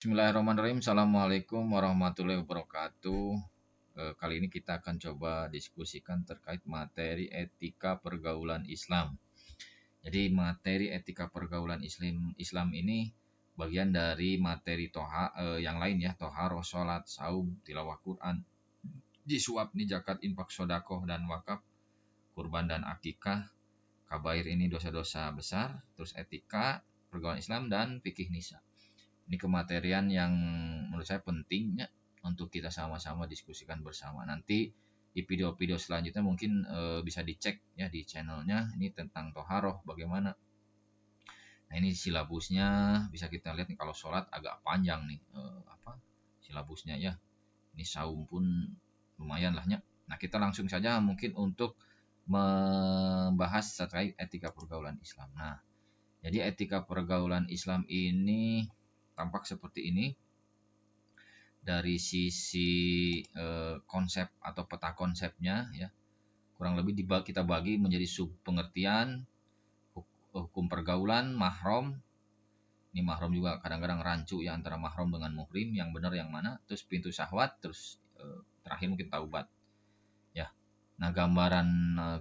Bismillahirrahmanirrahim. Assalamualaikum warahmatullahi wabarakatuh. Kali ini kita akan coba diskusikan terkait materi etika pergaulan Islam. Jadi materi etika pergaulan Islam ini bagian dari materi toha yang lain ya, toharoh, sholat, saum, tilawah Quran, jiswab, nih zakat, infak, sodakoh dan wakaf, kurban dan akikah. Kabair ini dosa-dosa besar, terus etika pergaulan Islam dan fikih nisa. Ini kematerian yang menurut saya pentingnya untuk kita sama-sama diskusikan bersama. Nanti di video-video selanjutnya mungkin bisa dicek ya di channelnya ini tentang toharoh bagaimana. Nah ini silabusnya bisa kita lihat nih, kalau sholat agak panjang nih silabusnya ya. Ini saum pun lumayan lahnya. Nah kita langsung saja mungkin untuk membahas terkait etika pergaulan Islam. Nah jadi etika pergaulan Islam ini tampak seperti ini dari sisi konsep atau peta konsepnya ya. Kurang lebih kita bagi menjadi sub pengertian hukum pergaulan, mahram. Ini mahram juga kadang-kadang rancu ya antara mahram dengan muhrim, yang benar yang mana, terus pintu syahwat, terus terakhir mungkin taubat ya. Nah gambaran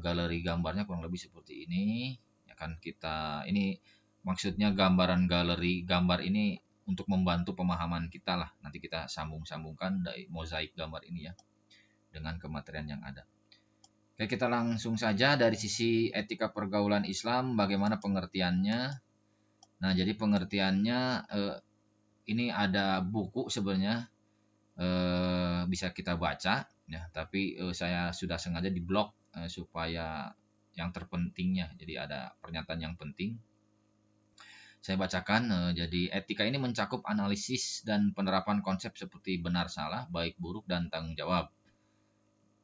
galeri gambarnya kurang lebih seperti ini ya kan. Kita ini maksudnya gambaran galeri gambar ini untuk membantu pemahaman kita lah. Nanti kita sambung-sambungkan dari mozaik gambar ini ya dengan kematerian yang ada. Oke, kita langsung saja dari sisi etika pergaulan Islam bagaimana pengertiannya. Nah, jadi pengertiannya ini ada buku sebenarnya bisa kita baca ya, tapi saya sudah sengaja di blog supaya yang terpentingnya. Jadi ada pernyataan yang penting. Saya bacakan, jadi etika ini mencakup analisis dan penerapan konsep seperti benar salah, baik buruk, dan tanggung jawab.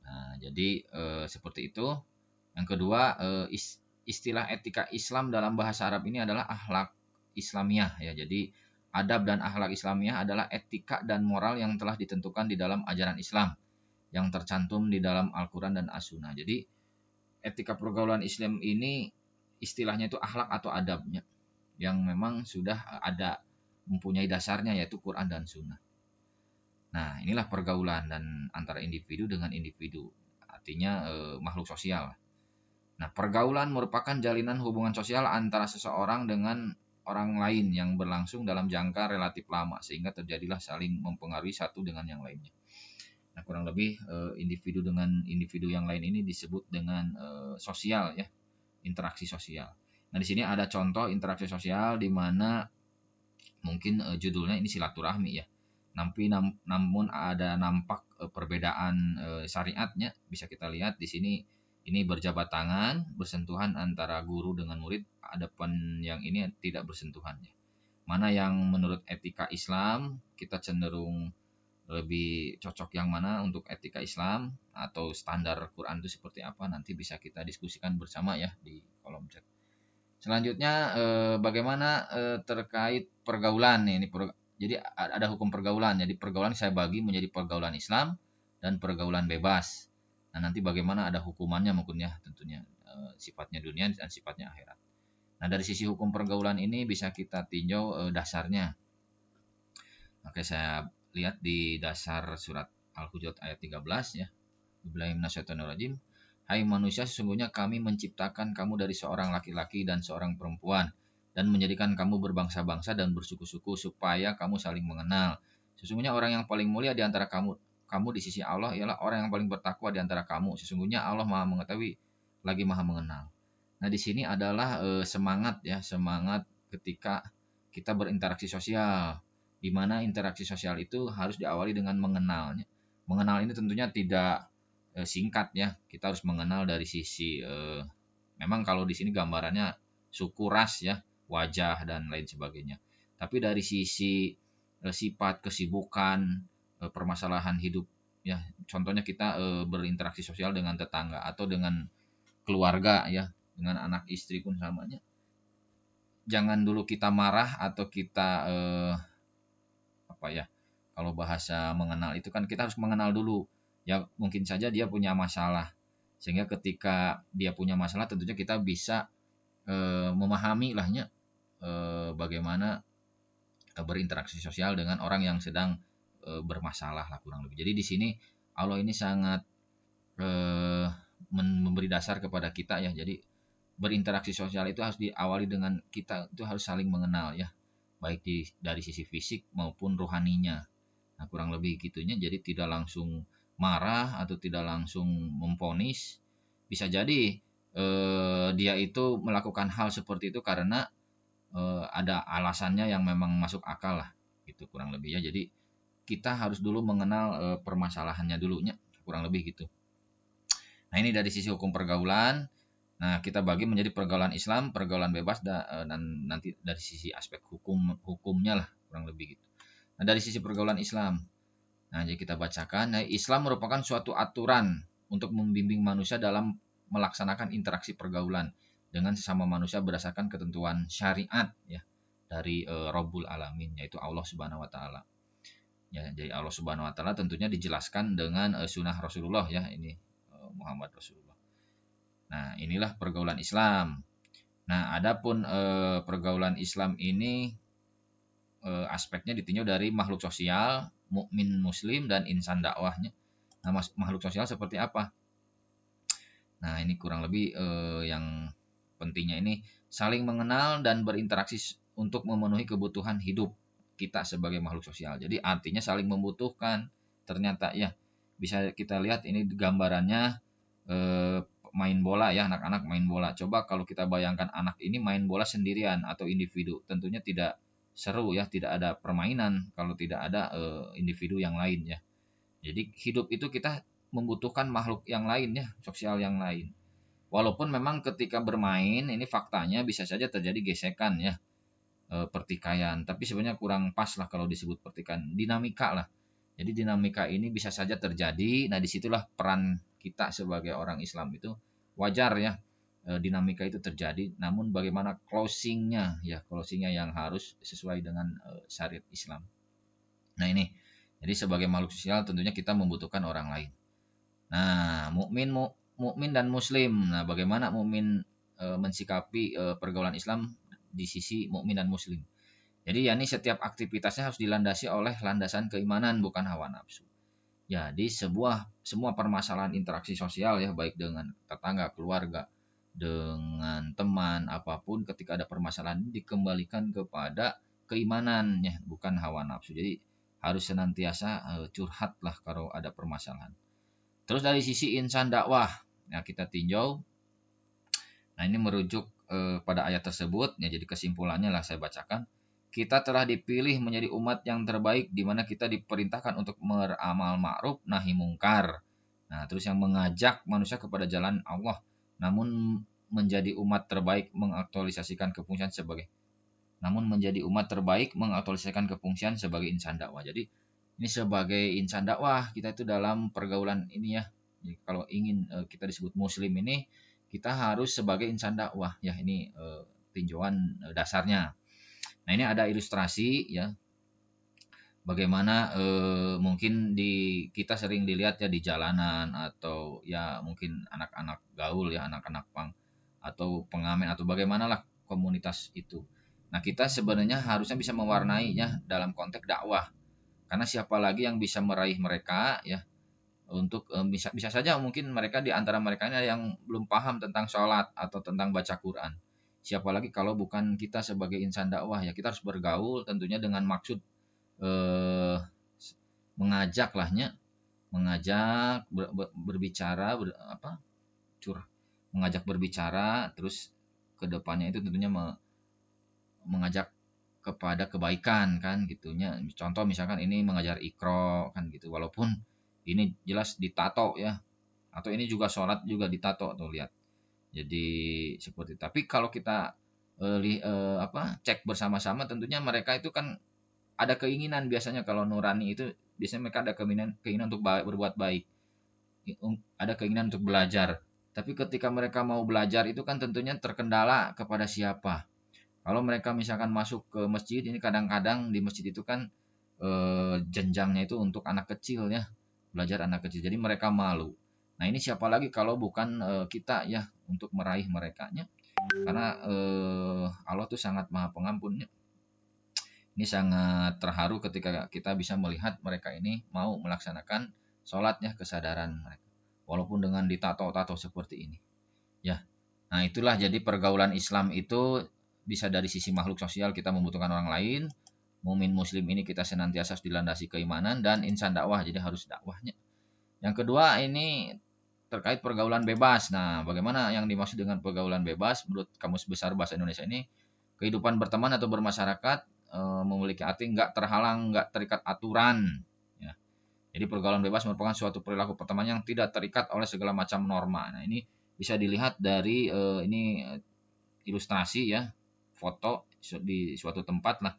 Nah, jadi seperti itu. Yang kedua, istilah etika Islam dalam bahasa Arab ini adalah akhlak Islamiyah ya. Jadi adab dan akhlak Islamiyah adalah etika dan moral yang telah ditentukan di dalam ajaran Islam yang tercantum di dalam Al-Quran dan As-Sunnah. Jadi etika pergaulan Islam ini istilahnya itu akhlak atau adabnya yang memang sudah ada mempunyai dasarnya yaitu Quran dan Sunnah. Nah inilah pergaulan dan antara individu dengan individu, artinya makhluk sosial. Nah pergaulan merupakan jalinan hubungan sosial antara seseorang dengan orang lain yang berlangsung dalam jangka relatif lama sehingga terjadilah saling mempengaruhi satu dengan yang lainnya. Nah kurang lebih individu dengan individu yang lain ini disebut dengan sosial ya, interaksi sosial. Nah, di sini ada contoh interaksi sosial di mana mungkin judulnya ini silaturahmi ya. Namun ada nampak perbedaan syariatnya. Bisa kita lihat di sini ini berjabat tangan, bersentuhan antara guru dengan murid. Adapun yang ini tidak bersentuhan ya. Mana yang menurut etika Islam kita cenderung lebih cocok yang mana untuk etika Islam atau standar Quran itu seperti apa, nanti bisa kita diskusikan bersama ya di kolom chat. Selanjutnya bagaimana terkait pergaulan nih. Jadi ada hukum pergaulan. Jadi pergaulan saya bagi menjadi pergaulan Islam dan pergaulan bebas. Nah, nanti bagaimana ada hukumannya mungkin ya tentunya sifatnya dunia dan sifatnya akhirat. Nah, dari sisi hukum pergaulan ini bisa kita tinjau dasarnya. Oke, saya lihat di dasar surat Al-Hujurat ayat 13 ya. Bismillahirrahmanirrahim. Hai manusia, sesungguhnya kami menciptakan kamu dari seorang laki-laki dan seorang perempuan dan menjadikan kamu berbangsa-bangsa dan bersuku-suku supaya kamu saling mengenal. Sesungguhnya orang yang paling mulia di antara kamu di sisi Allah ialah orang yang paling bertakwa di antara kamu. Sesungguhnya Allah Maha mengetahui lagi Maha mengenal. Nah, di sini adalah semangat ya, semangat ketika kita berinteraksi sosial, di mana interaksi sosial itu harus diawali dengan mengenalnya. Mengenal ini tentunya tidak singkat ya. Kita harus mengenal dari sisi memang kalau di sini gambarannya suku, ras ya, wajah dan lain sebagainya. Tapi dari sisi sifat, kesibukan, permasalahan hidup ya. Contohnya kita berinteraksi sosial dengan tetangga atau dengan keluarga ya, dengan anak istri pun samanya. Jangan dulu kita marah atau kita apa ya? Kalau bahasa mengenal itu kan kita harus mengenal dulu. Ya mungkin saja dia punya masalah. Sehingga ketika dia punya masalah tentunya kita bisa memahami lahnya bagaimana berinteraksi sosial dengan orang yang sedang bermasalah lah kurang lebih. Jadi di sini Allah ini sangat eh, memberi dasar kepada kita ya. Jadi berinteraksi sosial itu harus diawali dengan kita itu harus saling mengenal ya, baik dari sisi fisik maupun rohaninya. Nah, kurang lebih gitunya. Jadi tidak langsung marah atau tidak langsung memvonis. Bisa jadi dia itu melakukan hal seperti itu karena ada alasannya yang memang masuk akal lah. Gitu kurang lebih ya. Jadi kita harus dulu mengenal permasalahannya dulunya, kurang lebih gitu. Nah, ini dari sisi hukum pergaulan. Nah, kita bagi menjadi pergaulan Islam, pergaulan bebas, dan nanti dari sisi aspek hukumnya lah kurang lebih gitu. Nah, dari sisi pergaulan Islam. Nah, jadi kita bacakan, nah, Islam merupakan suatu aturan untuk membimbing manusia dalam melaksanakan interaksi pergaulan dengan sesama manusia berdasarkan ketentuan syariat ya dari Rabbul Alamin, yaitu Allah Subhanahu wa taala. Ya, jadi Allah Subhanahu wa taala tentunya dijelaskan dengan sunnah Rasulullah ya, ini Muhammad Rasulullah. Nah, inilah pergaulan Islam. Nah, adapun pergaulan Islam ini aspeknya ditinjau dari makhluk sosial, mukmin muslim dan insan dakwahnya. Nah, makhluk sosial seperti apa? Nah, ini kurang lebih yang pentingnya ini saling mengenal dan berinteraksi untuk memenuhi kebutuhan hidup kita sebagai makhluk sosial. Jadi artinya saling membutuhkan. Ternyata ya bisa kita lihat ini gambarannya main bola ya, anak-anak main bola. Coba kalau kita bayangkan anak ini main bola sendirian atau individu, tentunya tidak seru ya, tidak ada permainan kalau tidak ada individu yang lain ya. Jadi hidup itu kita membutuhkan makhluk yang lain ya, sosial yang lain. Walaupun memang ketika bermain ini faktanya bisa saja terjadi gesekan ya, pertikaian. Tapi sebenarnya kurang pas lah kalau disebut pertikaian, dinamika lah. Jadi dinamika ini bisa saja terjadi. Nah, disitulah peran kita sebagai orang Islam itu wajar ya, dinamika itu terjadi. Namun bagaimana closingnya ya, closingnya yang harus sesuai dengan syariat Islam. Nah, ini jadi sebagai makhluk sosial tentunya kita membutuhkan orang lain. Nah, mukmin dan muslim. Nah, bagaimana mukmin mensikapi pergaulan Islam di sisi mukmin dan muslim. Jadi ya ini setiap aktivitasnya harus dilandasi oleh landasan keimanan bukan hawa nafsu. Jadi semua permasalahan interaksi sosial ya baik dengan tetangga, keluarga, dengan teman apapun ketika ada permasalahan ini dikembalikan kepada keimanan ya bukan hawa nafsu. Jadi harus senantiasa curhat lah kalau ada permasalahan. Terus dari sisi insan dakwah, ya kita tinjau. Nah, ini merujuk pada ayat tersebut, ya jadi kesimpulannya lah saya bacakan. Kita telah dipilih menjadi umat yang terbaik di mana kita diperintahkan untuk beramal ma'ruf nahi mungkar. Nah, terus yang mengajak manusia kepada jalan Allah, namun menjadi umat terbaik mengaktualisasikan kefungsian sebagai sebagai insan dakwah. Jadi ini sebagai insan dakwah kita itu dalam pergaulan ini ya. Jadi kalau ingin kita disebut muslim ini kita harus sebagai insan dakwah ya, ini tinjauan dasarnya. Nah, ini ada ilustrasi ya bagaimana mungkin kita sering dilihat ya di jalanan atau ya mungkin anak-anak gaul ya, anak-anak pang atau pengamen atau bagaimanalah komunitas itu. Nah, kita sebenarnya harusnya bisa mewarnainya dalam konteks dakwah. Karena siapa lagi yang bisa meraih mereka ya untuk bisa bisa saja mungkin mereka di antara mereka ini ada yang belum paham tentang sholat atau tentang baca Quran. Siapa lagi kalau bukan kita sebagai insan dakwah ya, kita harus bergaul tentunya dengan maksud eh, mengajak lahnya, mengajak berbicara mengajak berbicara terus kedepannya itu tentunya mengajak kepada kebaikan kan gitunya. Contoh misalkan ini mengajar ikro kan gitu. Walaupun ini jelas ditato ya. Atau ini juga sholat juga ditato tuh lihat. Jadi seperti tapi kalau kita cek bersama-sama tentunya mereka itu kan ada keinginan biasanya kalau nurani itu biasanya mereka ada keinginan untuk berbuat baik. Ada keinginan untuk belajar. Tapi ketika mereka mau belajar itu kan tentunya terkendala kepada siapa. Kalau mereka misalkan masuk ke masjid ini kadang-kadang di masjid itu kan jenjangnya itu untuk anak kecil ya, belajar anak kecil. Jadi mereka malu. Nah, ini siapa lagi kalau bukan kita ya untuk meraih merekanya. Karena Allah tuh sangat Maha Pengampun ya. Ini sangat terharu ketika kita bisa melihat mereka ini mau melaksanakan sholatnya, kesadaran mereka. Walaupun dengan ditato-tato seperti ini. Ya, nah itulah jadi pergaulan Islam itu bisa dari sisi makhluk sosial kita membutuhkan orang lain. Mumin muslim ini kita senantiasa dilandasi keimanan dan insan dakwah, jadi harus dakwahnya. Yang kedua ini terkait pergaulan bebas. Nah, bagaimana yang dimaksud dengan pergaulan bebas menurut Kamus Besar Bahasa Indonesia ini? Kehidupan berteman atau bermasyarakat memiliki arti nggak terhalang, nggak terikat aturan. Ya. Jadi pergaulan bebas merupakan suatu perilaku pertemanan yang tidak terikat oleh segala macam norma. Nah, ini bisa dilihat dari ini ilustrasi ya, foto di suatu tempat lah,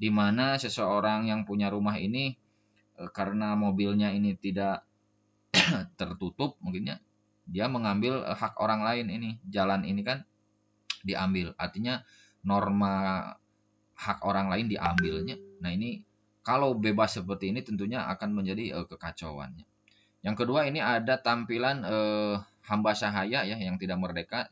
di mana seseorang yang punya rumah ini karena mobilnya ini tidak tertutup mungkinnya, dia mengambil hak orang lain ini, jalan ini kan diambil. Artinya norma hak orang lain diambilnya. Nah, ini kalau bebas seperti ini tentunya akan menjadi kekacauannya. Yang kedua ini ada tampilan hamba sahaya ya yang tidak merdeka.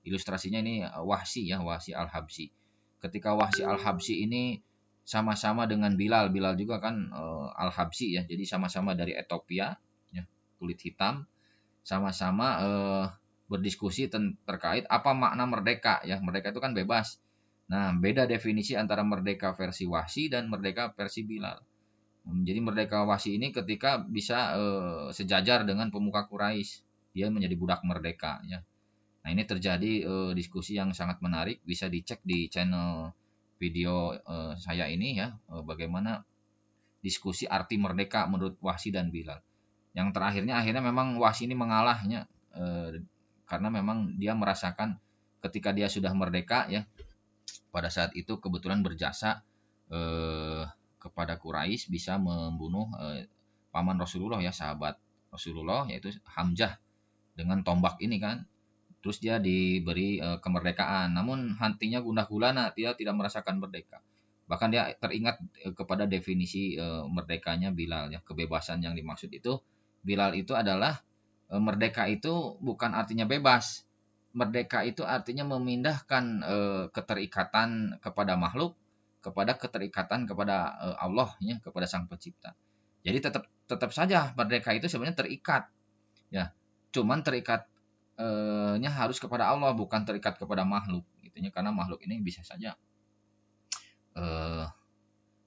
Ilustrasinya ini Wahsy ya, Wahsy Al-Habsyi. Ketika Wahsy Al-Habsyi ini sama-sama dengan Bilal, Bilal juga kan Al-Habsyi ya. Jadi sama-sama dari Ethiopia ya, kulit hitam, sama-sama berdiskusi terkait apa makna merdeka ya. Merdeka itu kan bebas. Nah, beda definisi antara merdeka versi Wahsy dan merdeka versi Bilal. Jadi merdeka Wahsy ini ketika bisa sejajar dengan pemuka Quraisy, dia menjadi budak merdeka ya. Nah, ini terjadi diskusi yang sangat menarik, bisa dicek di channel video saya ini ya, bagaimana diskusi arti merdeka menurut Wahsy dan Bilal. Yang akhirnya memang Wahsy ini mengalahnya karena memang dia merasakan ketika dia sudah merdeka ya, pada saat itu kebetulan berjasa kepada Quraisy bisa membunuh paman Rasulullah ya, sahabat Rasulullah yaitu Hamzah dengan tombak ini kan. Terus dia diberi kemerdekaan, namun hatinya gundah gulana, dia tidak merasakan merdeka. Bahkan dia teringat kepada definisi merdekanya Bilal ya, kebebasan yang dimaksud itu Bilal itu adalah merdeka itu bukan artinya bebas. Merdeka itu artinya memindahkan keterikatan kepada makhluk kepada keterikatan kepada Allah ya, kepada Sang Pencipta. Jadi tetap tetap saja merdeka itu sebenarnya terikat ya. Cuman terikat nya harus kepada Allah bukan terikat kepada makhluk gitu ya, karena makhluk ini bisa saja eh,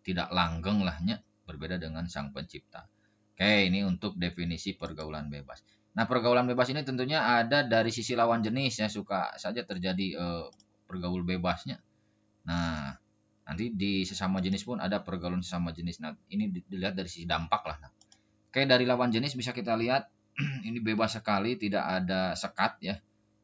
tidak langgeng lahnya, berbeda dengan Sang Pencipta. Oke, ini untuk definisi pergaulan bebas. Nah, pergaulan bebas ini tentunya ada dari sisi lawan jenis ya, suka saja terjadi pergaul bebasnya. Nah, nanti di sesama jenis pun ada pergaulan sesama jenis. Nah, ini dilihat dari sisi dampak lah. Nah, oke, dari lawan jenis bisa kita lihat ini bebas sekali, tidak ada sekat ya.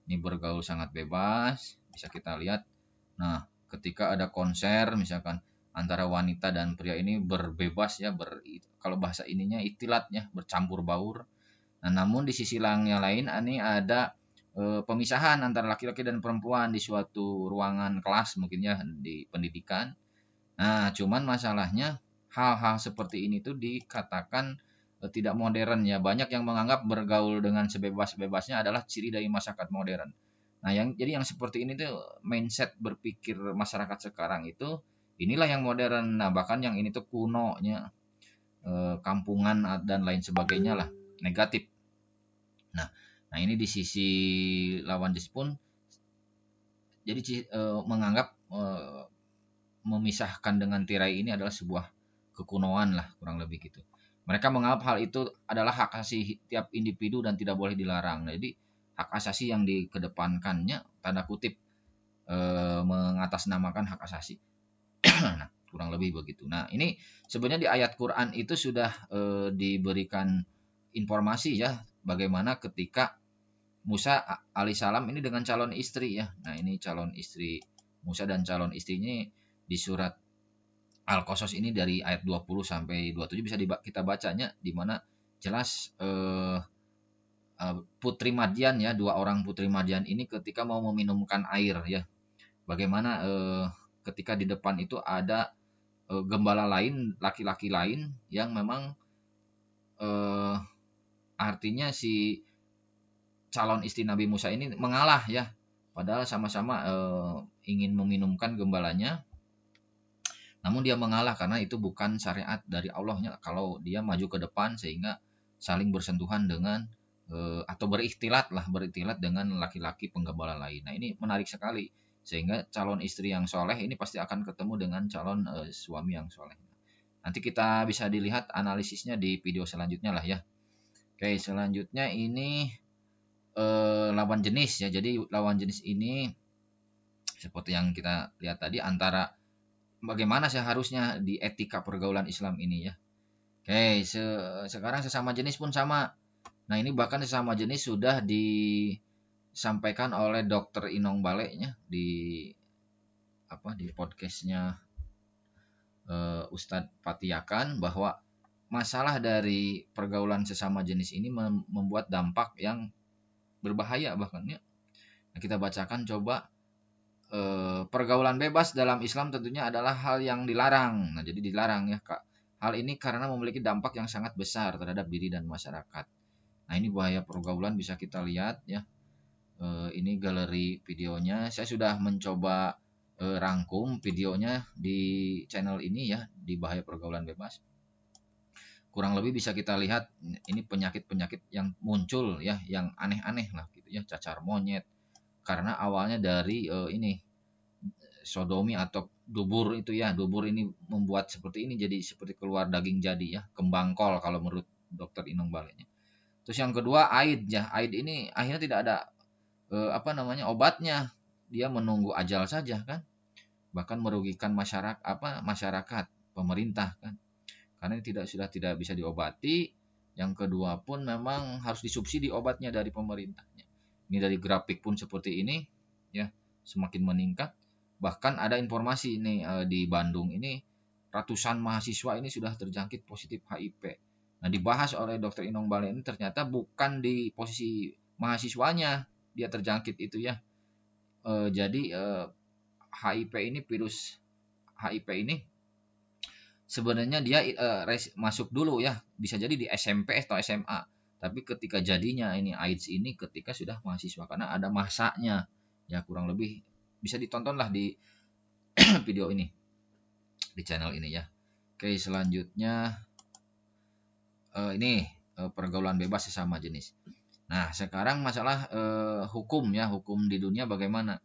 Ini bergaul sangat bebas, bisa kita lihat. Nah, ketika ada konser misalkan antara wanita dan pria ini berbebas ya, kalau bahasa ininya itilat ya, bercampur baur. Nah, namun di sisi yang lain ini ada pemisahan antara laki-laki dan perempuan di suatu ruangan kelas mungkin ya di pendidikan. Nah, cuman masalahnya hal-hal seperti ini tuh dikatakan tidak modern ya. Banyak yang menganggap bergaul dengan sebebas-bebasnya adalah ciri dari masyarakat modern. Nah, yang seperti ini tuh mindset berpikir masyarakat sekarang itu inilah yang modern. Nah, bahkan yang ini tuh kunonya, kampungan dan lain sebagainya lah, negatif. Nah, nah ini di sisi lawan jenis pun jadi menganggap memisahkan dengan tirai ini adalah sebuah kekunoan lah kurang lebih gitu. Mereka menganggap hal itu adalah hak asasi tiap individu dan tidak boleh dilarang. Nah, jadi hak asasi yang dikedepankannya tanda kutip mengatasnamakan hak asasi. Nah, kurang lebih begitu. Nah, ini sebenarnya di ayat Quran itu sudah diberikan informasi ya bagaimana ketika Musa alaihissalam ini dengan calon istri ya. Nah, ini calon istri Musa dan calon istrinya di surat Al-Qasas ini dari ayat 20 sampai 27 bisa kita bacanya di mana jelas putri Madian ya, dua orang putri Madian ini ketika mau meminumkan air ya. Bagaimana ketika di depan itu ada gembala lain, laki-laki lain yang memang eh, artinya si calon istri Nabi Musa ini mengalah ya. Padahal sama-sama ingin meminumkan gembalanya. Namun dia mengalah karena itu bukan syariat dari Allahnya kalau dia maju ke depan sehingga saling bersentuhan dengan atau berikhtilat dengan laki-laki penggembala lain. Nah ini menarik sekali sehingga calon istri yang soleh ini pasti akan ketemu dengan calon suami yang soleh. Nanti kita bisa dilihat analisisnya di video selanjutnya lah ya. Oke, selanjutnya ini lawan jenis ya. Jadi lawan jenis ini seperti yang kita lihat tadi antara bagaimana seharusnya di etika pergaulan Islam ini ya. Oke, sekarang sesama jenis pun sama. Nah, ini bahkan sesama jenis sudah disampaikan oleh Dokter Inong Balenya di podcastnya Ustadz Patiakan bahwa masalah dari pergaulan sesama jenis ini membuat dampak yang berbahaya bahkan ya. Nah, kita bacakan coba pergaulan bebas dalam Islam tentunya adalah hal yang dilarang. Nah, jadi dilarang ya, Kak. Hal ini karena memiliki dampak yang sangat besar terhadap diri dan masyarakat. Nah, ini bahaya pergaulan bisa kita lihat ya. Ini galeri videonya. Saya sudah mencoba rangkum videonya di channel ini ya, di bahaya pergaulan bebas. Kurang lebih bisa kita lihat ini penyakit-penyakit yang muncul ya, yang aneh-aneh lah gitu ya, cacar monyet. Karena awalnya dari ini sodomi atau dubur itu ya, dubur ini membuat seperti ini jadi seperti keluar daging jadi ya, kembang kol kalau menurut dokter Inong Balenya. Terus yang kedua aid ya, aid ini akhirnya tidak ada obatnya, dia menunggu ajal saja kan, bahkan merugikan masyarakat pemerintah kan, karena ini sudah tidak bisa diobati. Yang kedua pun memang harus disubsidi obatnya dari pemerintahnya. Ini dari grafik pun seperti ini ya, semakin meningkat. Bahkan ada informasi ini di Bandung ini ratusan mahasiswa ini sudah terjangkit positif HIV. Nah, dibahas oleh Dr. Inong Bale ini ternyata bukan di posisi mahasiswanya dia terjangkit itu ya. Jadi HIV ini, virus HIV ini sebenarnya dia masuk dulu ya, bisa jadi di SMP atau SMA. Tapi ketika jadinya ini AIDS ini ketika sudah mahasiswa karena ada masanya. Ya kurang lebih bisa ditonton lah di video ini di channel ini ya. Oke, selanjutnya ini pergaulan bebas sesama jenis. Nah, sekarang masalah hukum ya, hukum di dunia bagaimana?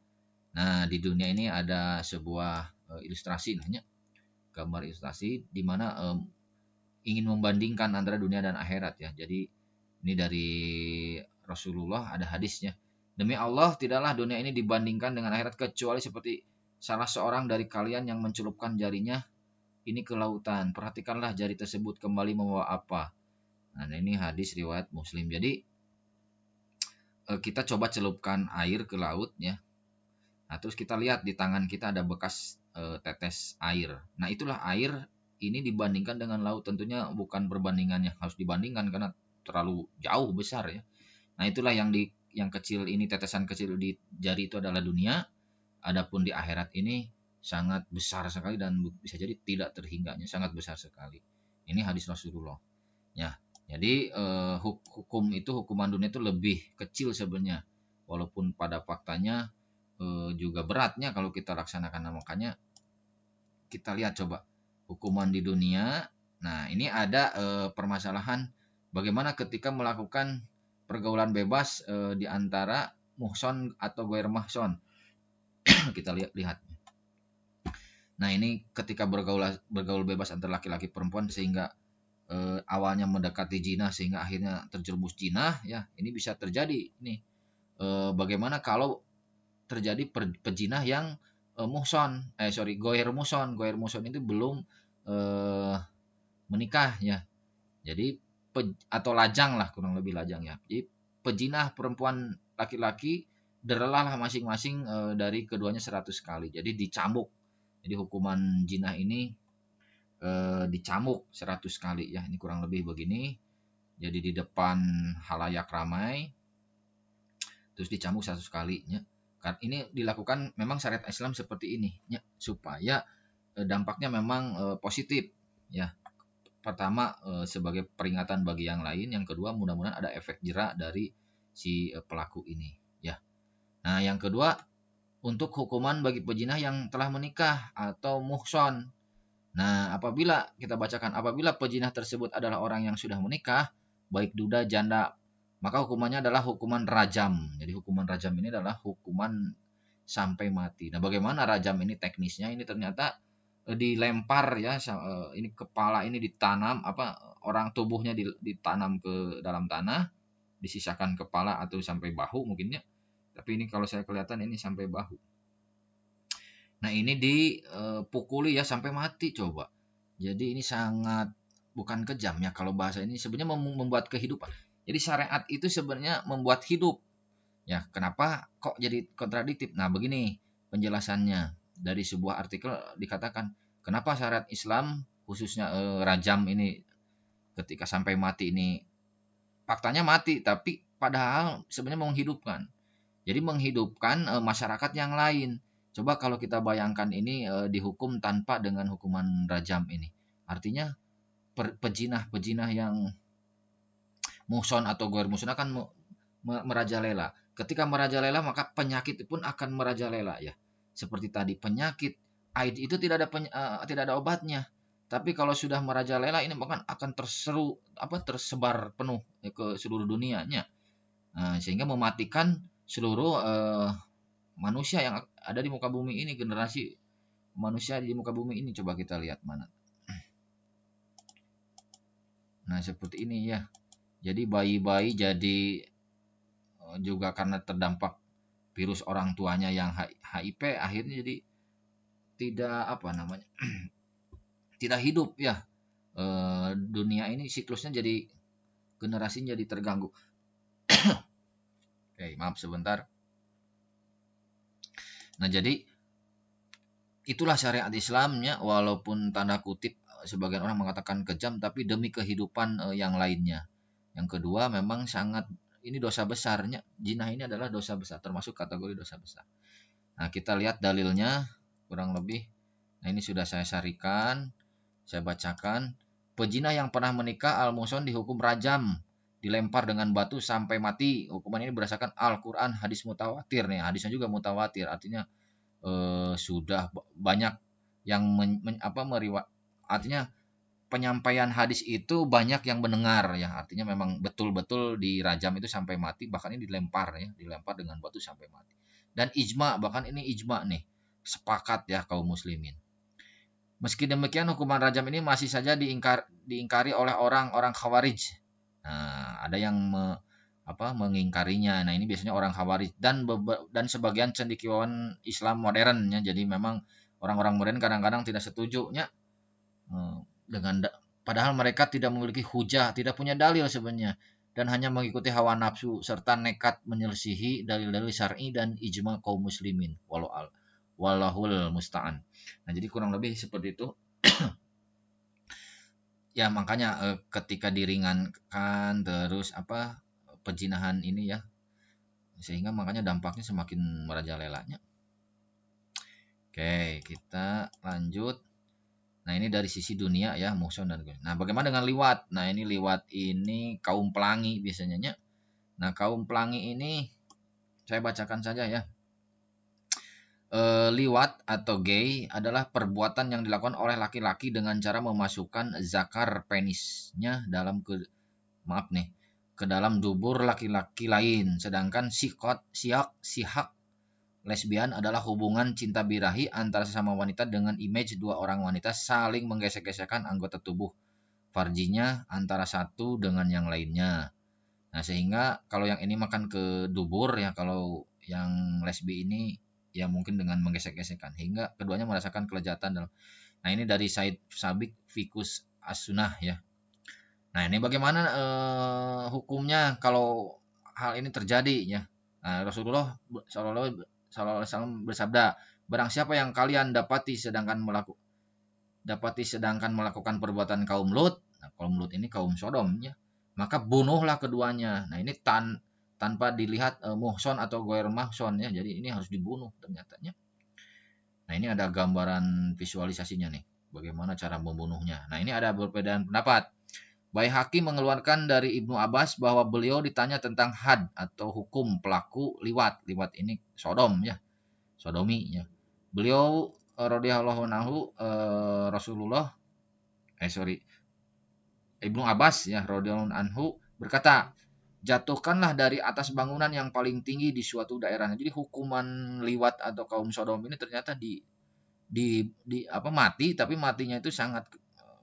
Nah, di dunia ini ada sebuah ilustrasi namanya, gambar ilustrasi di mana ingin membandingkan antara dunia dan akhirat ya. Jadi ini dari Rasulullah ada hadisnya. Demi Allah tidaklah dunia ini dibandingkan dengan akhirat kecuali seperti salah seorang dari kalian yang mencelupkan jarinya ini ke lautan. Perhatikanlah jari tersebut kembali membawa apa. Nah, ini hadis riwayat Muslim. Jadi kita coba celupkan air ke laut ya. Nah, terus kita lihat di tangan kita ada bekas tetes air. Nah, itulah air ini dibandingkan dengan laut. Tentunya bukan perbandingan yang harus dibandingkan karena terlalu jauh besar ya. Nah, itulah yang kecil ini, tetesan kecil di jari itu adalah dunia. Adapun di akhirat ini sangat besar sekali dan bisa jadi tidak terhingganya, sangat besar sekali. Ini hadis Rasulullah. Ya, jadi hukuman dunia itu lebih kecil sebenarnya, walaupun pada faktanya juga beratnya kalau kita laksanakan. Nah, makanya kita lihat coba hukuman di dunia. Nah, ini ada permasalahan bagaimana ketika melakukan pergaulan bebas di antara muhson atau goer mahson. Kita lihat. Nah, ini ketika bergaul bebas antara laki-laki perempuan sehingga awalnya mendekati zina sehingga akhirnya terjerumus zina ya, ini bisa terjadi nih. Bagaimana kalau terjadi pejinah yang goer muson itu belum menikah ya. Jadi atau lajang lah, kurang lebih lajang ya. Jadi pejinah perempuan laki-laki derelalah masing-masing dari keduanya 100 kali. Jadi dicambuk. Jadi hukuman jinah ini dicambuk 100 kali ya. Ini kurang lebih begini. Jadi di depan halayak ramai terus dicambuk 100 kali ya. Ini dilakukan memang syariat Islam seperti ini ya, supaya dampaknya memang positif ya. Pertama sebagai peringatan bagi yang lain, yang kedua mudah-mudahan ada efek jerak dari si pelaku ini ya. Nah, yang kedua untuk hukuman bagi pejinah yang telah menikah atau muhson. Nah, apabila kita bacakan, apabila pejinah tersebut adalah orang yang sudah menikah, baik duda, janda, maka hukumannya adalah hukuman rajam. Jadi hukuman rajam ini adalah hukuman sampai mati. Nah, bagaimana rajam ini teknisnya? Ini ternyata dilempar ya, ini kepala ini ditanam orang tubuhnya ditanam ke dalam tanah, disisakan kepala atau sampai bahu mungkinnya. Tapi ini kalau saya kelihatan ini sampai bahu. Nah, ini dipukuli ya sampai mati coba. Jadi ini sangat bukan kejam ya, kalau bahasa ini sebenarnya membuat kehidupan. Jadi syariat itu sebenarnya membuat hidup. Ya, kenapa kok jadi kontradiktif? Nah, begini penjelasannya. Dari sebuah artikel dikatakan, kenapa syariat Islam khususnya rajam ini ketika sampai mati ini faktanya mati, tapi padahal sebenarnya menghidupkan. Jadi menghidupkan masyarakat yang lain. Coba kalau kita bayangkan ini dihukum tanpa dengan hukuman rajam ini. Artinya pejinah-pejinah yang muhson atau goer muhson akan merajalela. Ketika merajalela maka penyakit pun akan merajalela ya. Seperti tadi penyakit AIDS itu tidak ada obatnya. Tapi kalau sudah merajalela ini bahkan akan tersebar penuh ya, ke seluruh dunianya. Nah, sehingga mematikan seluruh manusia yang ada di muka bumi ini, generasi manusia di muka bumi ini. Coba kita lihat mana. Nah, seperti ini ya. Jadi bayi-bayi jadi juga karena terdampak virus orang tuanya yang HIV, akhirnya jadi tidak tidak hidup ya. Dunia ini siklusnya jadi generasinya jadi terganggu. Oke, maaf sebentar. Nah, jadi itulah syariat Islamnya, walaupun tanda kutip sebagian orang mengatakan kejam, tapi demi kehidupan yang lainnya. Yang kedua memang sangat ini dosa besarnya. Zina ini adalah dosa besar, termasuk kategori dosa besar. Nah, kita lihat dalilnya kurang lebih. Nah, ini sudah saya syarikan, saya bacakan. Pezina yang pernah menikah al-muhson dihukum rajam, dilempar dengan batu sampai mati. Hukuman ini berdasarkan Al-Qur'an, hadis mutawatir nih. Hadisnya juga mutawatir, artinya sudah banyak yang artinya penyampaian hadis itu banyak yang mendengar ya, artinya memang betul-betul dirajam itu sampai mati, bahkan ini dilempar ya, dilempar dengan batu sampai mati. Dan ijma, bahkan ini ijma nih, sepakat ya kaum muslimin. Meski demikian hukuman rajam ini masih saja diingkari oleh orang-orang Khawarij. Nah, ada yang mengingkarinya. Nah, ini biasanya orang Khawarij dan sebagian cendekiawan Islam modern ya. Jadi memang orang-orang modern kadang-kadang tidak setuju nya dengan padahal mereka tidak memiliki hujah, tidak punya dalil sebenarnya, dan hanya mengikuti hawa nafsu serta nekat menyelisihi dalil-dalil syar'i dan ijma kaum muslimin. Wallahul musta'an. Nah, jadi kurang lebih seperti itu. Ya, makanya ketika diringankan terus pejinahan ini ya, sehingga makanya dampaknya semakin merajalelanya. Oke, kita lanjut. Nah, ini dari sisi dunia ya, muhson dan nah, bagaimana dengan liwat? Nah, ini liwat ini kaum pelangi biasanya. Nah, kaum pelangi ini saya bacakan saja ya. Liwat atau gay adalah perbuatan yang dilakukan oleh laki-laki dengan cara memasukkan zakar penisnya ke dalam dubur laki-laki lain. Sedangkan sihak lesbian adalah hubungan cinta birahi antara sesama wanita dengan image dua orang wanita saling menggesek-gesekkan anggota tubuh farjinya antara satu dengan yang lainnya. Nah, sehingga kalau yang ini makan ke dubur ya, kalau yang lesbi ini ya mungkin dengan menggesek-gesekkan hingga keduanya merasakan kelezatan dalam. Nah, ini dari Said Sabik Fikus As-Sunnah ya. Nah, ini bagaimana hukumnya kalau hal ini terjadi ya. Nah, Rasulullah SAW bersabda, barang siapa yang kalian dapati sedangkan melakukan perbuatan kaum Lut, nah, kaum Lut ini kaum Sodom ya, maka bunuhlah keduanya. Nah, ini tanpa dilihat muhson atau goer mahson ya, jadi ini harus dibunuh ternyatanya. Nah, ini ada gambaran visualisasinya nih, bagaimana cara membunuhnya. Nah, ini ada perbedaan pendapat. Baihaqi mengeluarkan dari Ibnu Abbas bahwa beliau ditanya tentang had atau hukum pelaku liwat. Liwat ini Sodom ya. Sodomi ya. Beliau radhiyallahu anhu, Rasulullah sorry, Ibnu Abbas ya radhiyallahu anhu berkata, jatuhkanlah dari atas bangunan yang paling tinggi di suatu daerah. Jadi hukuman liwat atau kaum Sodom ini ternyata di apa mati, tapi matinya itu sangat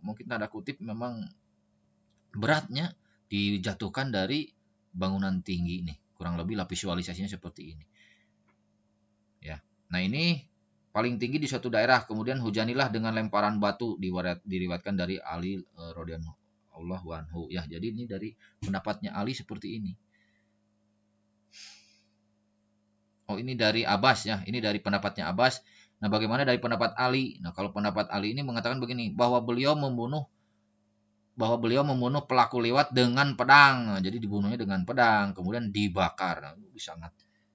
mungkin tanda kutip memang beratnya, dijatuhkan dari bangunan tinggi nih. Kurang lebih lah visualisasinya seperti ini. Ya. Nah, ini paling tinggi di suatu daerah, kemudian hujanilah dengan lemparan batu, diriwayatkan dari Ali radhiyallahu anhu. Ya, jadi ini dari pendapatnya Ali seperti ini. Oh, ini dari Abbas ya. Ini dari pendapatnya Abbas. Nah, bagaimana dari pendapat Ali? Nah, kalau pendapat Ali ini mengatakan begini, bahwa beliau membunuh pelaku liwat dengan pedang. Nah, jadi dibunuhnya dengan pedang, kemudian dibakar. Nah, itu sangat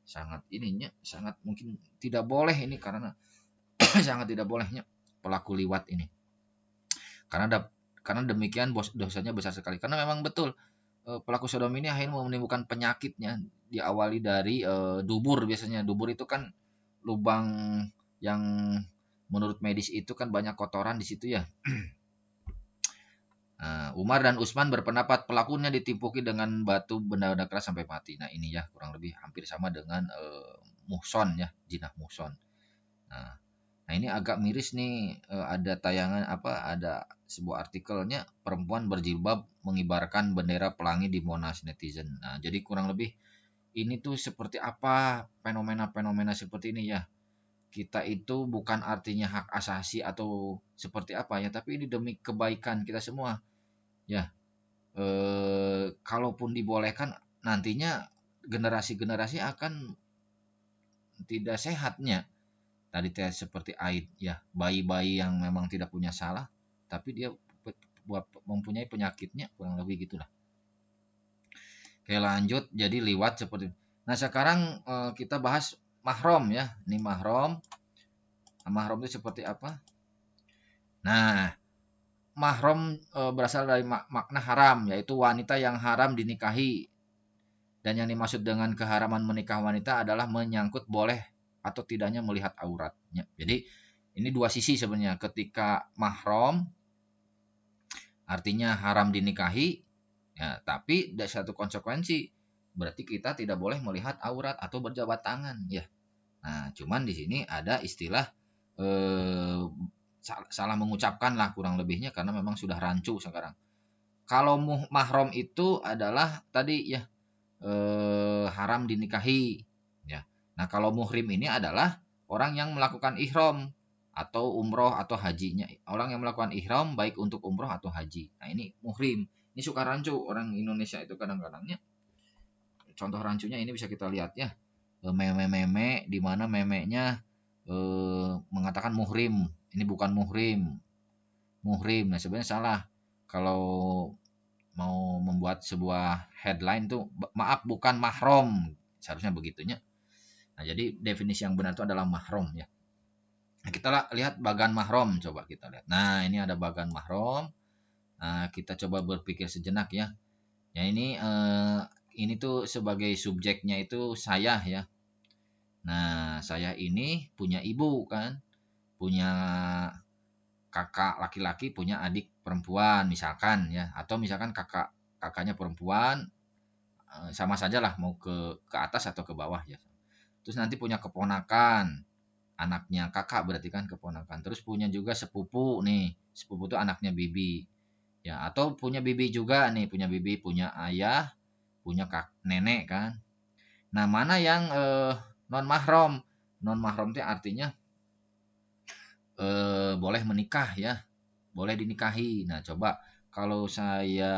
sangat ininya sangat mungkin tidak boleh ini karena sangat tidak bolehnya pelaku liwat ini. Karena demikian dosanya besar sekali. Karena memang betul pelaku Sodom ini akhirnya menimbulkan penyakitnya, diawali dari dubur. Biasanya dubur itu kan lubang yang menurut medis itu kan banyak kotoran di situ ya. Umar dan Utsman berpendapat pelakunya ditimpuki dengan batu benda-benda keras sampai mati. Nah, ini ya kurang lebih hampir sama dengan Muhson ya, jinah Muhson. Nah, ini agak miris nih, ada tayangan ada sebuah artikelnya, perempuan berjilbab mengibarkan bendera pelangi di Monas netizen. Nah, jadi kurang lebih ini tuh seperti apa fenomena-fenomena seperti ini ya. Kita itu bukan artinya hak asasi atau seperti apa ya, tapi ini demi kebaikan kita semua. Ya, kalaupun dibolehkan nantinya generasi-generasi akan tidak sehatnya. Tadi seperti Aid ya, bayi-bayi yang memang tidak punya salah, tapi dia mempunyai penyakitnya, kurang lebih gitulah. Oke, lanjut, jadi liwat seperti. Nah, sekarang kita bahas mahram ya. Ini mahram. Mahram itu seperti apa? Nah, mahram berasal dari makna haram, yaitu wanita yang haram dinikahi. Dan yang dimaksud dengan keharaman menikah wanita adalah menyangkut boleh atau tidaknya melihat auratnya. Jadi ini dua sisi sebenarnya. Ketika mahram artinya haram dinikahi, ya, tapi ada satu konsekuensi, berarti kita tidak boleh melihat aurat atau berjabat tangan, ya. Nah, cuman di sini ada istilah eh, salah mengucapkan lah kurang lebihnya karena memang sudah rancu sekarang. Kalau mahram itu adalah tadi ya haram dinikahi, ya. Nah, kalau muhrim ini adalah orang yang melakukan ihram atau umroh atau hajinya. Orang yang melakukan ihram baik untuk umroh atau haji. Nah, ini muhrim. Ini suka rancu orang Indonesia itu kadang-kadangnya. Contoh rancunya ini bisa kita lihat ya. Meme-meme di mana memenya mengatakan muhrim. Ini bukan muhrim. Muhrim. Nah, sebenarnya salah. Kalau mau membuat sebuah headline tuh maaf bukan mahram, seharusnya begitunya. Nah, jadi definisi yang benar itu adalah mahram ya. Nah, kita lihat bagan mahram, coba kita lihat. Nah, ini ada bagan mahram. Nah, kita coba berpikir sejenak ya. Ya, ini tuh sebagai subjeknya itu saya ya. Nah, saya ini punya ibu kan, punya kakak laki-laki, punya adik perempuan misalkan ya, atau misalkan kakaknya perempuan, sama saja lah mau ke atas atau ke bawah ya. Terus nanti punya keponakan, anaknya kakak berarti kan keponakan. Terus punya juga sepupu nih, sepupu itu anaknya bibi. Ya, atau punya bibi juga nih, punya bibi, punya ayah, punya nenek kan. Nah, mana yang non mahram? Non mahram itu artinya boleh menikah ya, boleh dinikahi. Nah, coba kalau saya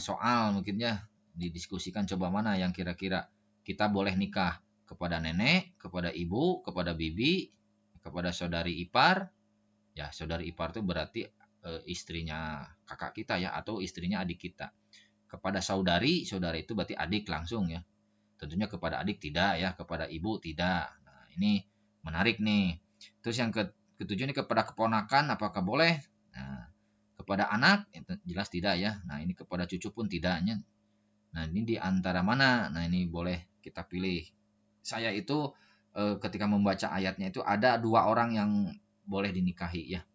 soal mungkin ya didiskusikan, coba mana yang kira-kira kita boleh nikah, kepada nenek, kepada ibu, kepada bibi, kepada saudari ipar. Ya, saudari ipar itu berarti istrinya kakak kita ya, atau istrinya adik kita. Kepada saudari, saudari itu berarti adik langsung ya. Tentunya kepada adik tidak ya, kepada ibu tidak. Nah, ini menarik nih. Terus yang ketujuh ini kepada keponakan apakah boleh? Nah, kepada anak jelas tidak ya. Nah, ini kepada cucu pun tidaknya. Nah, ini di antara mana? Nah, ini boleh kita pilih. Saya itu ketika membaca ayatnya itu ada 2 orang yang boleh dinikahi ya.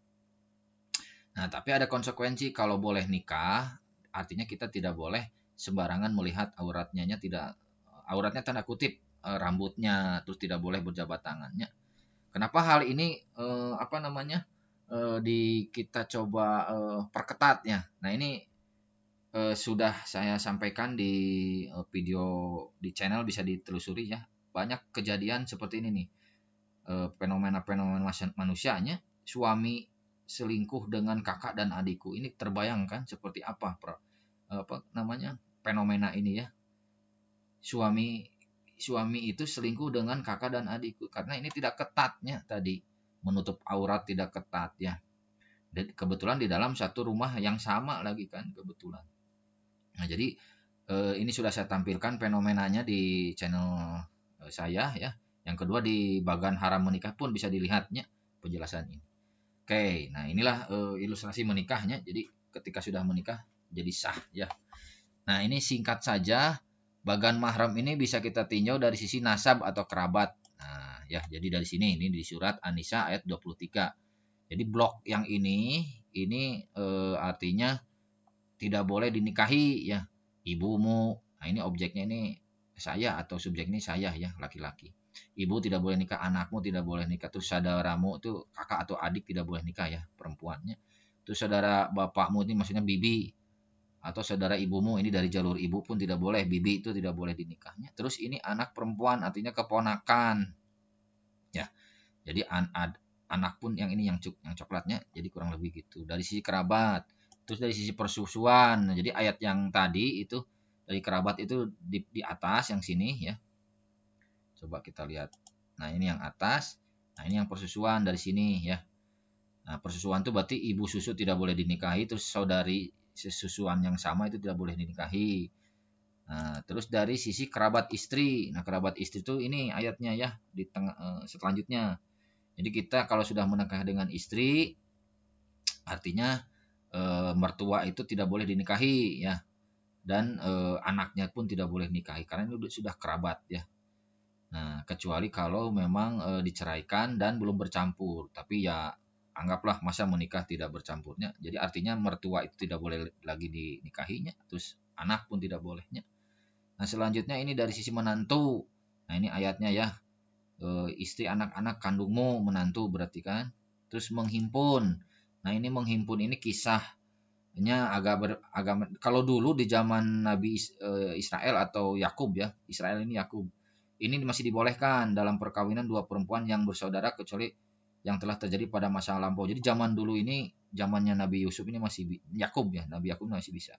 Nah, tapi ada konsekuensi kalau boleh nikah, artinya kita tidak boleh sembarangan melihat auratnya, tidak auratnya tanda kutip rambutnya, terus tidak boleh berjabat tangannya. Kenapa hal ini apa namanya di kita coba perketat ya. Nah ini sudah saya sampaikan di video di channel bisa ditelusuri ya. Banyak kejadian seperti ini nih fenomena-fenomena manusianya suami selingkuh dengan kakak dan adikku ini terbayangkan seperti apa namanya fenomena ini ya suami suami itu selingkuh dengan kakak dan adikku karena ini tidak ketatnya tadi menutup aurat tidak ketat ya dan kebetulan di dalam satu rumah yang sama lagi kan kebetulan. Nah jadi ini sudah saya tampilkan fenomenanya di channel saya ya. Yang kedua di bagan haram menikah pun bisa dilihatnya penjelasan ini. Oke, nah inilah ilustrasi menikahnya. Jadi ketika sudah menikah jadi sah ya. Nah ini singkat saja bagan mahram ini bisa kita tinjau dari sisi nasab atau kerabat. Nah ya jadi dari sini ini di surat An-Nisa ayat 23. Jadi blok yang ini artinya tidak boleh dinikahi ya ibumu. Nah ini objeknya ini saya atau subjek ini saya ya laki-laki. Ibu tidak boleh nikah, anakmu tidak boleh nikah, terus saudaramu itu kakak atau adik tidak boleh nikah ya perempuannya. Terus saudara bapakmu ini maksudnya bibi atau saudara ibumu ini dari jalur ibu pun tidak boleh, bibi itu tidak boleh dinikahnya. Terus ini anak perempuan artinya keponakan ya. Jadi anak pun yang ini yang coklatnya jadi kurang lebih gitu. Dari sisi kerabat, terus dari sisi persusuan. Nah, jadi ayat yang tadi itu dari kerabat itu di atas yang sini ya. Coba kita lihat. Nah, ini yang atas. Nah, ini yang persusuan dari sini ya. Nah, persusuan itu berarti ibu susu tidak boleh dinikahi, terus saudari sesusuan yang sama itu tidak boleh dinikahi. Nah, terus dari sisi kerabat istri. Nah, kerabat istri itu ini ayatnya ya di tengah selanjutnya. Jadi kita kalau sudah menikah dengan istri, artinya mertua itu tidak boleh dinikahi ya, dan anaknya pun tidak boleh nikahi karena ini sudah kerabat ya. Nah, kecuali kalau memang diceraikan dan belum bercampur, tapi ya anggaplah masa menikah tidak bercampurnya. Jadi artinya mertua itu tidak boleh lagi dinikahinya, terus anak pun tidak bolehnya. Nah, selanjutnya ini dari sisi menantu. Nah, ini ayatnya ya istri anak-anak kandungmu menantu berarti kan terus menghimpun. Nah ini menghimpun ini kisahnya agak kalau dulu di zaman Nabi Israel atau Yakub ya Israel ini Yakub ini masih dibolehkan dalam perkawinan dua perempuan yang bersaudara kecuali yang telah terjadi pada masa lampau. Jadi zaman dulu ini zamannya Nabi Yusuf ini masih Yakub ya Nabi Yakub masih bisa.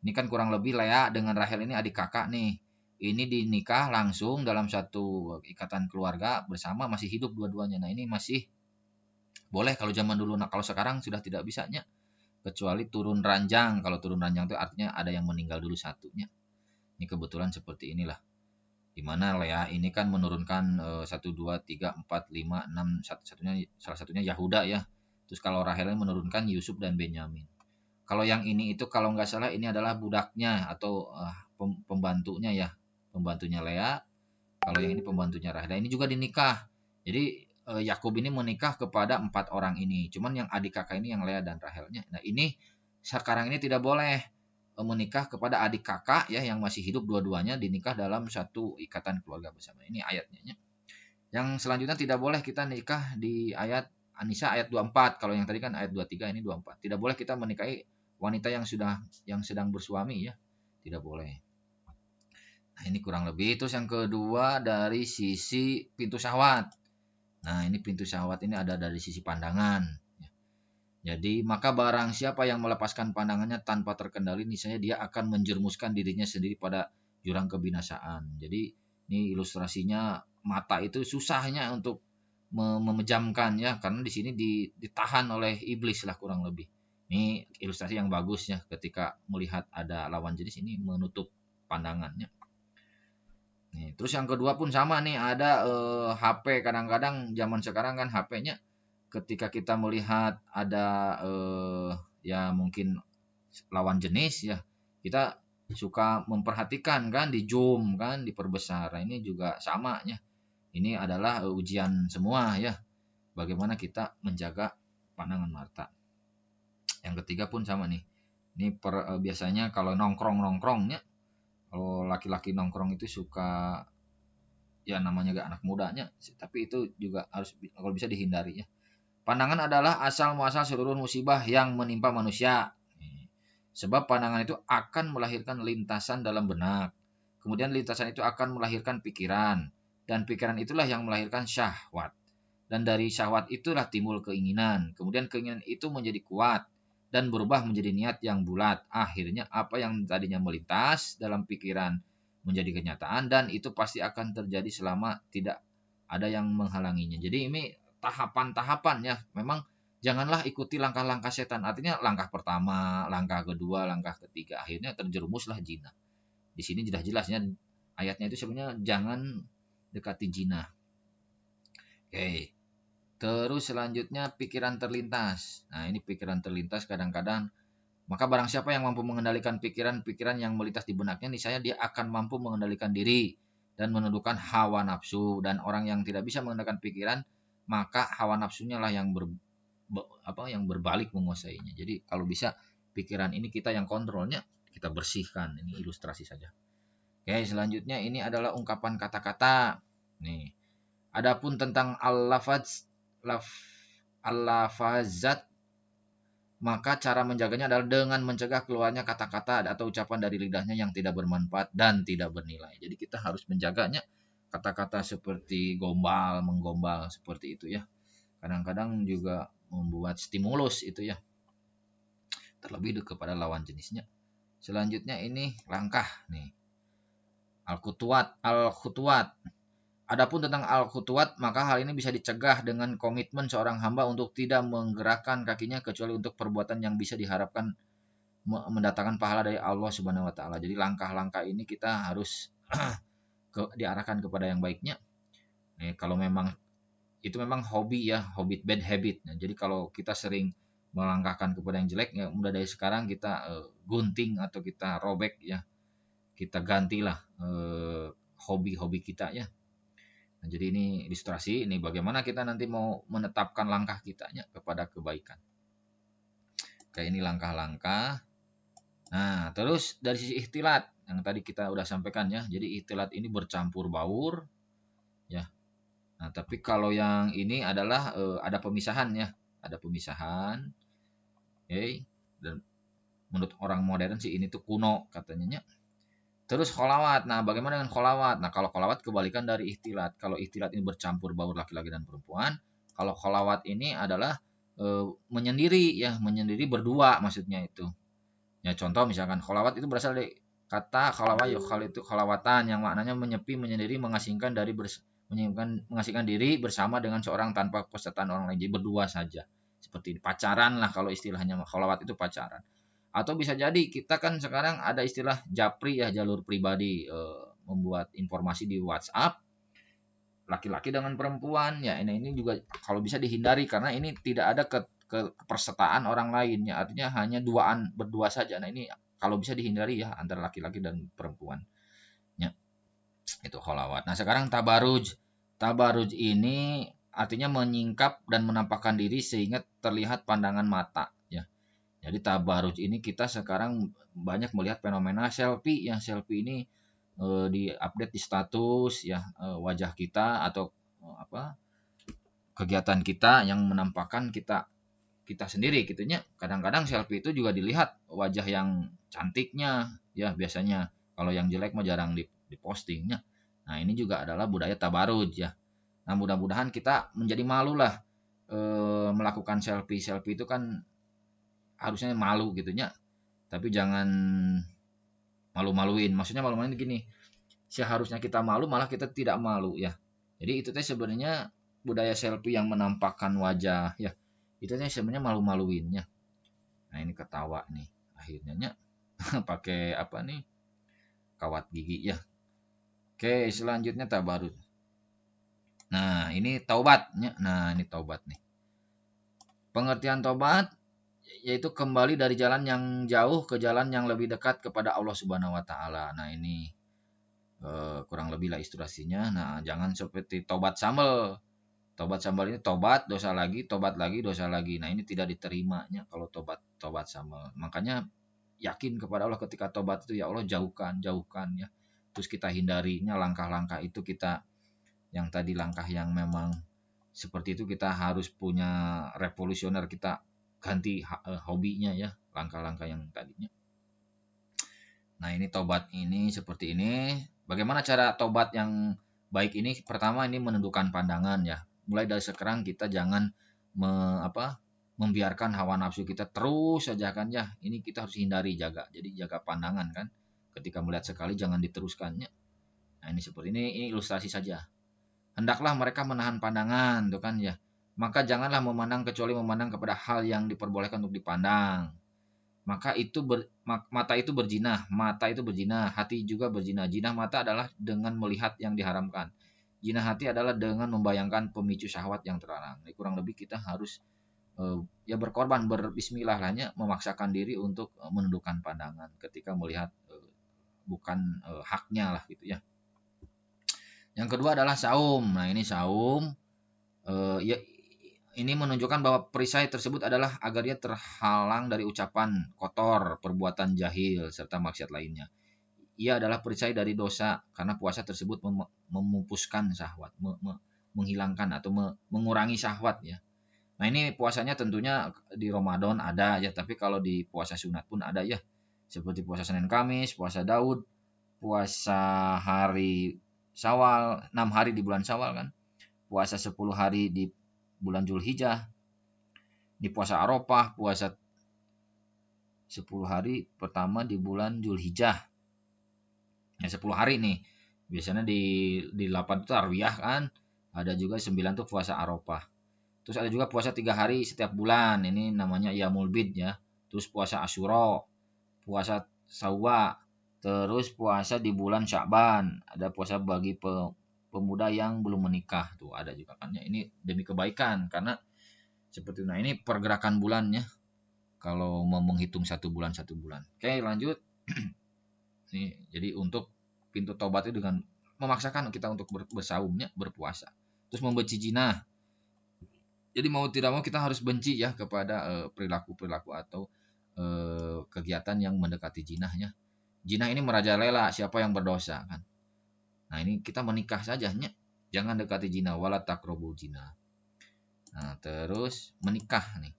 Ini kan kurang lebih Lea dengan Rahel ini adik kakak nih. Ini dinikah langsung dalam satu ikatan keluarga bersama masih hidup dua-duanya. Nah ini masih boleh kalau zaman dulu. Nah kalau sekarang sudah tidak bisanya. Kecuali turun ranjang. Kalau turun ranjang itu artinya ada yang meninggal dulu satunya. Ini kebetulan seperti inilah. Dimana Lea ini kan menurunkan 1, 2, 3, 4, 5, 6. Salah satunya Yahuda ya. Terus kalau Rahel menurunkan Yusuf dan Benyamin. Kalau yang ini itu kalau nggak salah ini adalah budaknya atau pembantunya ya. Pembantunya Lea. Kalau yang ini pembantunya Rahel. Ini juga dinikah. Jadi Yakub ini menikah kepada 4 orang ini. Cuman yang adik kakak ini yang Lea dan Rahelnya. Nah ini sekarang ini tidak boleh menikah kepada adik kakak ya yang masih hidup dua-duanya dinikah dalam satu ikatan keluarga bersama. Ini ayatnya. Yang selanjutnya tidak boleh kita nikah di ayat An-Nisa ayat 24. Kalau yang tadi kan ayat 23 ini 24. Tidak boleh kita menikahi wanita yang sedang bersuami ya. Tidak boleh. Nah, ini kurang lebih. Terus yang kedua dari sisi pintu syahwat. Nah, ini pintu syahwat ini ada dari sisi pandangan. Jadi, maka barang siapa yang melepaskan pandangannya tanpa terkendali, misalnya dia akan menjermuskan dirinya sendiri pada jurang kebinasaan. Jadi, ini ilustrasinya mata itu susahnya untuk memejamkan ya, karena di sini ditahan oleh iblis lah kurang lebih. Ini ilustrasi yang bagus ya, ketika melihat ada lawan jenis ini menutup pandangannya. Nih, terus yang kedua pun sama nih, ada HP kadang-kadang zaman sekarang kan HP-nya ketika kita melihat ada ya mungkin lawan jenis ya, kita suka memperhatikan kan di zoom kan diperbesar. Nah, ini juga sama ya. ini adalah ujian semua ya, bagaimana kita menjaga pandangan mata. Yang ketiga pun sama nih. Ini biasanya kalau nongkrongnya, kalau laki-laki nongkrong itu suka ya namanya gak anak mudanya, tapi itu juga harus kalau bisa dihindari ya. Pandangan adalah asal muasal seluruh musibah yang menimpa manusia. Sebab pandangan itu akan melahirkan lintasan dalam benak. Kemudian lintasan itu akan melahirkan pikiran. Dan pikiran itulah yang melahirkan syahwat. Dan dari syahwat itulah timbul keinginan. Kemudian keinginan itu menjadi kuat. Dan berubah menjadi niat yang bulat. Akhirnya apa yang tadinya melintas dalam pikiran menjadi kenyataan. Dan itu pasti akan terjadi selama tidak ada yang menghalanginya. Jadi ini tahapan-tahapan ya. Memang janganlah ikuti langkah-langkah setan. Artinya langkah pertama, langkah kedua, langkah ketiga. Akhirnya terjerumuslah zina. Di sini jelas-jelasnya ayatnya itu sebenarnya jangan dekati zina. Oke. Terus selanjutnya pikiran terlintas. Nah ini pikiran terlintas kadang-kadang. Maka barang siapa yang mampu mengendalikan pikiran-pikiran yang melintas di benaknya, niscaya dia akan mampu mengendalikan diri dan menundukkan hawa nafsu. Dan orang yang tidak bisa mengendalikan pikiran, maka hawa nafsunya lah yang yang berbalik menguasainya. Jadi kalau bisa pikiran ini kita yang kontrolnya, kita bersihkan. Ini ilustrasi saja. Oke, selanjutnya ini adalah ungkapan kata-kata. Nih, adapun tentang al-lafazat, maka cara menjaganya adalah dengan mencegah keluarnya kata-kata atau ucapan dari lidahnya yang tidak bermanfaat dan tidak bernilai. Jadi kita harus menjaganya kata-kata seperti gombal, menggombal seperti itu ya. Kadang-kadang juga membuat stimulus itu ya. Terlebih kepada lawan jenisnya. Selanjutnya ini langkah nih. Al-khutuwat. Adapun tentang al-khutuwat, maka hal ini bisa dicegah dengan komitmen seorang hamba untuk tidak menggerakkan kakinya kecuali untuk perbuatan yang bisa diharapkan mendatangkan pahala dari Allah Subhanahu wa taala. Jadi langkah-langkah ini kita harus diarahkan kepada yang baiknya. Kalau memang itu memang hobi ya, hobi bad habit. Nah, jadi kalau kita sering melangkahkan kepada yang jelek, ya mudah dari sekarang kita gunting atau kita robek ya, kita gantilah hobi-hobi kita ya. Nah, jadi ini ilustrasi, ini bagaimana kita nanti mau menetapkan langkah kitanya kepada kebaikan. Kayak ini langkah-langkah. Nah, terus dari sisi ikhtilat, yang tadi kita udah sampaikan ya. Jadi ikhtilat ini bercampur baur, ya. Nah, tapi kalau yang ini adalah ada pemisahan ya. Ada pemisahan. Okay. Dan menurut orang modern sih ini tuh kuno katanya. Terus kholawat. Nah, bagaimana dengan kholawat? Nah, kalau kholawat kebalikan dari ikhtilat. Kalau ikhtilat ini bercampur baur laki-laki dan perempuan, kalau kholawat ini adalah menyendiri ya, menyendiri berdua maksudnya itu. Ya, contoh misalkan kholawat itu berasal dari kata kholawat itu kholawatan yang maknanya menyepi, menyendiri, mengasingkan mengasingkan diri bersama dengan seorang tanpa pesertaan orang lain. Jadi berdua saja. Seperti pacaran lah kalau istilahnya kholawat itu pacaran. Atau bisa jadi kita kan sekarang ada istilah japri ya, jalur pribadi, membuat informasi di WhatsApp laki-laki dengan perempuan ya, ini juga kalau bisa dihindari karena ini tidak ada kepesertaan orang lain ya, artinya hanya berdua saja. Nah ini kalau bisa dihindari ya antara laki-laki dan perempuan ya, itu kholawat. Nah sekarang tabaruj ini artinya menyingkap dan menampakkan diri sehingga terlihat pandangan mata ya. Jadi tabaruj ini kita sekarang banyak melihat fenomena selfie. Yang selfie ini di-update di status ya, wajah kita atau kegiatan kita yang menampakkan kita sendiri gitunya. Kadang-kadang selfie itu juga dilihat wajah yang cantiknya ya biasanya. Kalau yang jelek mah jarang dipostingnya. Nah, ini juga adalah budaya tabaruj ya. Nah, mudah-mudahan kita menjadi malu lah melakukan selfie. Selfie itu kan harusnya malu gitunya, tapi jangan malu-maluin. Maksudnya malu-maluin gini, seharusnya kita malu malah kita tidak malu ya. Jadi itu teh sebenarnya budaya selfie yang menampakkan wajah ya, itu teh sebenarnya malu-maluinnya. Nah ini ketawa nih akhirnya pakai apa nih, kawat gigi ya. Oke, selanjutnya tabarut. Nah ini taubatnya. Nah ini taubat nih, pengertian taubat yaitu kembali dari jalan yang jauh ke jalan yang lebih dekat kepada Allah Subhanahu wa taala. Nah, ini kurang lebih lah ilustrasinya. Nah, jangan seperti tobat sambal. Tobat sambal ini tobat, dosa lagi, dosa lagi. Nah, ini tidak diterimanya kalau tobat sambal. Makanya yakin kepada Allah ketika tobat itu, ya Allah jauhkan ya. Terus kita hindarinya langkah-langkah itu kita, yang tadi langkah yang memang seperti itu kita harus punya revolusioner, kita ganti hobinya ya, langkah-langkah yang tadinya. Nah, ini tobat ini seperti ini. Bagaimana cara tobat yang baik ini? Pertama, ini menundukkan pandangan ya. Mulai dari sekarang kita jangan membiarkan hawa nafsu kita terus saja kan ya. Ini kita harus hindari, jaga. Jadi jaga pandangan kan. Ketika melihat sekali jangan diteruskannya. Nah, ini seperti ini ilustrasi saja. Hendaklah mereka menahan pandangan tuh kan ya. Maka janganlah memandang kecuali memandang kepada hal yang diperbolehkan untuk dipandang. Maka mata itu berzina, hati juga berzina. Zina mata adalah dengan melihat yang diharamkan. Zina hati adalah dengan membayangkan pemicu syahwat yang terlarang. Ini kurang lebih kita harus ya berkorban, berbismillah lahnya, memaksakan diri untuk menundukkan pandangan ketika melihat bukan haknya lah gitu ya. Yang kedua adalah saum. Nah, ini saum ya, ini menunjukkan bahwa perisai tersebut adalah agar dia terhalang dari ucapan kotor, perbuatan jahil, serta maksiat lainnya. Ia adalah perisai dari dosa karena puasa tersebut memupuskan syahwat, menghilangkan atau mengurangi syahwat ya. Nah, ini puasanya tentunya di Ramadan ada ya, tapi kalau di puasa sunat pun ada ya. Seperti puasa Senin Kamis, puasa Daud, puasa hari Syawal, 6 hari di bulan Syawal kan. Puasa 10 hari di bulan Zulhijjah, di puasa Arafah, puasa 10 hari pertama di bulan Zulhijjah. Ya 10 hari nih. Biasanya di 8 itu Tarwiyah kan. Ada juga 9 tuh puasa Arafah. Terus ada juga puasa 3 hari setiap bulan. Ini namanya Yaumul Bid ya. Terus puasa Asyura, puasa Sawwa, terus puasa di bulan Sya'ban. Ada puasa bagi pemuda yang belum menikah tuh ada juga kan ya. Ini demi kebaikan karena seperti itu. Nah, ini pergerakan bulannya kalau mau menghitung satu bulan. Oke, lanjut. Nih, jadi untuk pintu tobat itu dengan memaksakan kita untuk bersaumnya, berpuasa. Terus membenci zina. Jadi mau tidak mau kita harus benci ya kepada perilaku-perilaku atau kegiatan yang mendekati zinahnya. Zina ini merajalela siapa yang berdosa kan. Nah, ini kita menikah saja nya. Jangan dekati zina, wala taqrabu zina. Nah, terus menikah nih.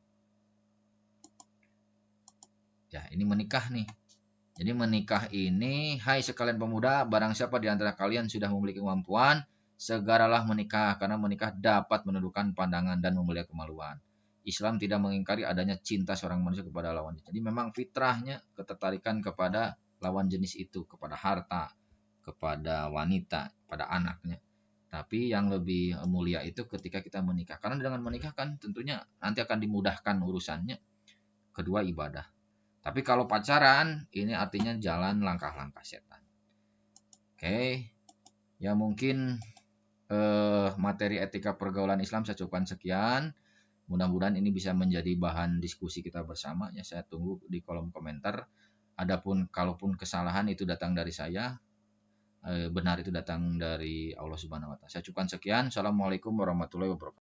Ya, ini menikah nih. Jadi menikah ini, hai sekalian pemuda, barang siapa di antara kalian sudah memiliki kemampuan, segeralah menikah, karena menikah dapat menundukkan pandangan dan memelihara kemaluan. Islam tidak mengingkari adanya cinta seorang manusia kepada lawan jenis. Jadi memang fitrahnya ketertarikan kepada lawan jenis itu, kepada harta, kepada wanita, kepada anaknya. Tapi yang lebih mulia itu ketika kita menikah. Karena dengan menikah kan tentunya nanti akan dimudahkan urusannya. Kedua, ibadah. Tapi kalau pacaran, ini artinya jalan langkah-langkah setan. Oke, ya mungkin materi etika pergaulan Islam saya cukupkan sekian. Mudah-mudahan ini bisa menjadi bahan diskusi kita bersama. Ya, saya tunggu di kolom komentar. Adapun kalaupun kesalahan itu datang dari saya, benar itu datang dari Allah Subhanahu Wa Taala. Saya cukupkan sekian. Assalamualaikum warahmatullahi wabarakatuh.